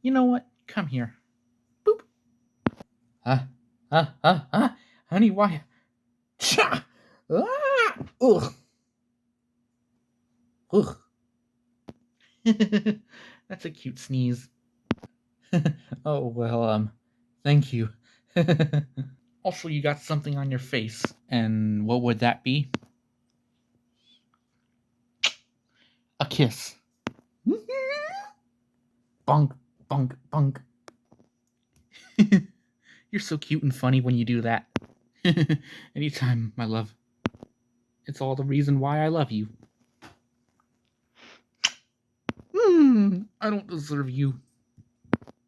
You know what? Come here. Boop. Honey, why? Cha! Ah! Ugh. Ugh. That's a cute sneeze. Oh, well, thank you. Also, you got something on your face. And what would that be? A kiss. Bunk, bunk, bunk. You're so cute and funny when you do that. Anytime, my love. It's all the reason why I love you. I don't deserve you.